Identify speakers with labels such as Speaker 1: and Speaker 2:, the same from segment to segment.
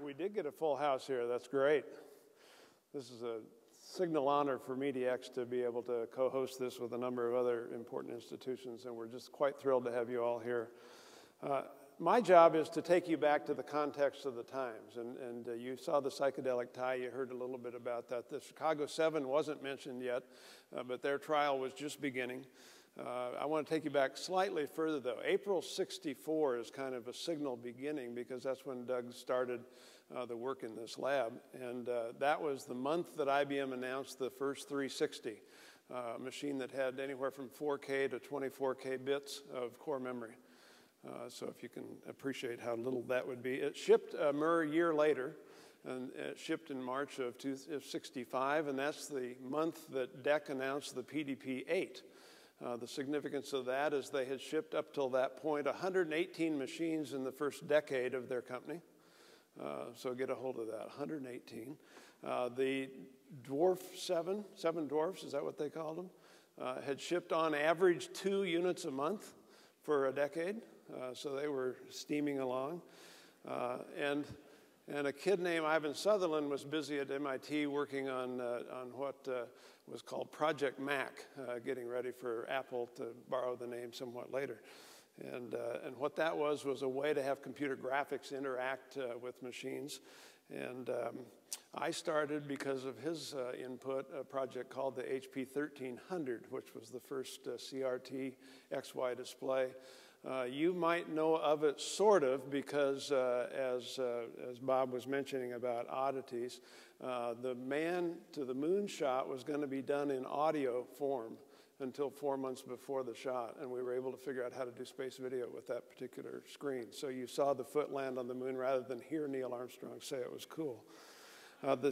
Speaker 1: We did get a full house here. That's great. This is a signal honor for MediaX to be able to co-host this with a number of other important institutions, and we're just quite thrilled to have you all here. My job is to take you back to the context of the times, and you saw the psychedelic tie. You heard a little bit about that. The Chicago 7 wasn't mentioned yet, but their trial was just beginning. I want to take you back slightly further, though. April '64 is kind of a signal beginning because that's when Doug started the work in this lab. And that was the month that IBM announced the first 360, machine that had anywhere from 4K to 24K bits of core memory. So if you can appreciate how little that would be. It shipped a mere year later, and it shipped in March of '65, and that's the month that DEC announced the PDP-8. The significance of that is they had shipped up till that point 118 machines in the first decade of their company. So get a hold of that, 118. The Dwarf 7 Dwarfs, is that what they called them? Had shipped on average 2 units a month for a decade. So they were steaming along. And a kid named Ivan Sutherland was busy at MIT working on what was called Project Mac, getting ready for Apple to borrow the name somewhat later. And what that was a way to have computer graphics interact with machines. And I started, because of his input, a project called the HP 1300, which was the first CRT XY display. You might know of it sort of because, as Bob was mentioning about oddities, the man to the moon shot was going to be done in audio form until 4 months before the shot, and we were able to figure out how to do space video with that particular screen. So you saw the foot land on the moon rather than hear Neil Armstrong say it was cool. The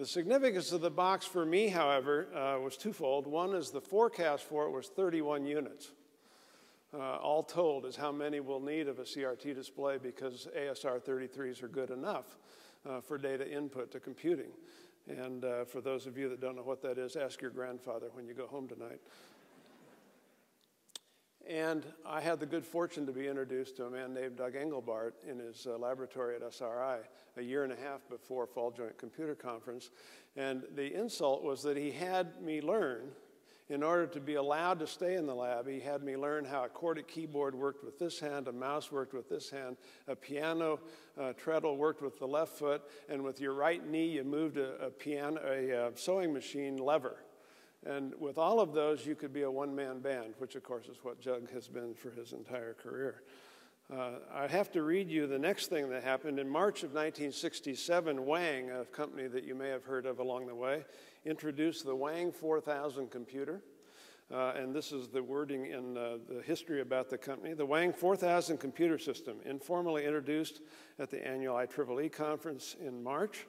Speaker 1: significance of the box for me, however, was twofold. One is the forecast for it was 31 units. All told is how many we'll need of a CRT display because ASR 33s are good enough for data input to computing. And for those of you that don't know what that is, ask your grandfather when you go home tonight. And I had the good fortune to be introduced to a man named Doug Engelbart in his laboratory at SRI a year and a half before Fall Joint Computer Conference. And the insult was that he had me learn, in order to be allowed to stay in the lab, he had me learn how a QWERTY keyboard worked with this hand, a mouse worked with this hand, a piano treadle worked with the left foot, and with your right knee you moved a sewing machine lever. And with all of those, you could be a one-man band, which of course is what Doug has been for his entire career. I have to read you the next thing that happened. In March of 1967, Wang, a company that you may have heard of along the way, introduced the Wang 4000 computer. And this is the wording in the history about the company. The Wang 4000 computer system, informally introduced at the annual IEEE conference in March,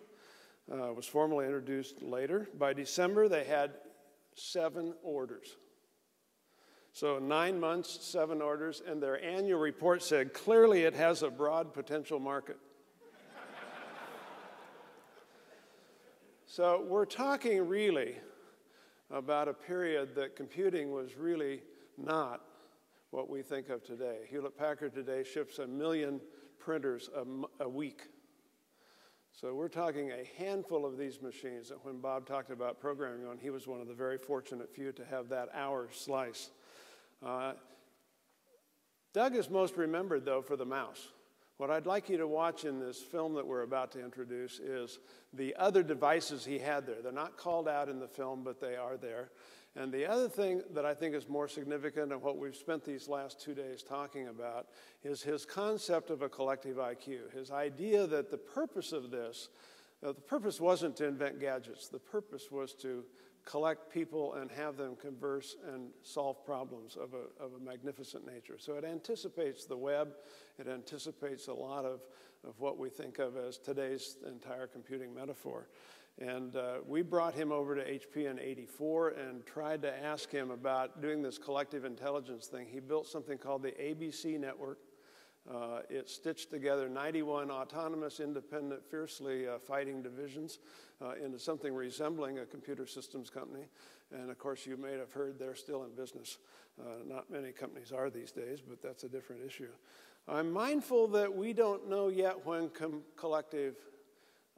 Speaker 1: was formally introduced later. By December, they had 7 orders. So 9 months, 7 orders, and their annual report said, clearly it has a broad potential market. So we're talking really about a period that computing was really not what we think of today. Hewlett-Packard today ships 1 million printers a week. So we're talking a handful of these machines that when Bob talked about programming on, he was one of the very fortunate few to have that hour slice. Doug is most remembered, though, for the mouse. What I'd like you to watch in this film that we're about to introduce is the other devices he had there. They're not called out in the film, but they are there. And the other thing that I think is more significant and what we've spent these last 2 days talking about is his concept of a collective IQ, his idea that the purpose of this, the purpose wasn't to invent gadgets. The purpose was to collect people and have them converse and solve problems of a magnificent nature. So it anticipates the web. It anticipates a lot of what we think of as today's entire computing metaphor. And we brought him over to HP in '84 and tried to ask him about doing this collective intelligence thing. He built something called the ABC network. It stitched together 91 autonomous, independent, fiercely fighting divisions into something resembling a computer systems company. And of course, you may have heard they're still in business. Not many companies are these days, but that's a different issue. I'm mindful that we don't know yet when collective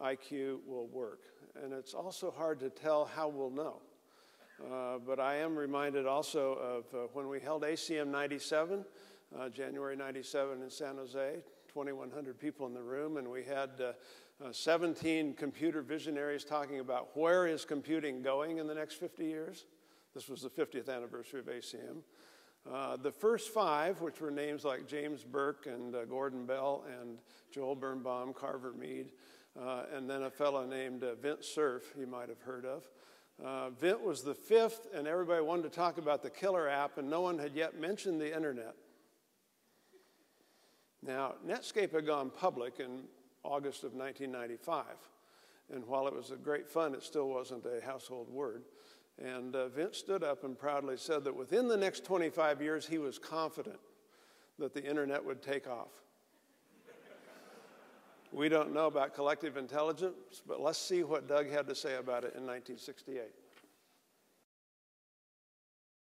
Speaker 1: IQ will work, and it's also hard to tell how we'll know. But I am reminded also of when we held ACM 97, January 97 in San Jose, 2,100 people in the room, and we had 17 computer visionaries talking about where is computing going in the next 50 years. This was the 50th anniversary of ACM. The first 5, which were names like James Burke and Gordon Bell and Joel Birnbaum, Carver Mead, and then a fellow named Vint Cerf, you might have heard of. Vint was the 5th, and everybody wanted to talk about the killer app, and no one had yet mentioned the internet. Now, Netscape had gone public in August of 1995, and while it was a great fun, it still wasn't a household word. And Vint stood up and proudly said that within the next 25 years, he was confident that the internet would take off. We don't know about collective intelligence, but let's see what Doug had to say about it in 1968.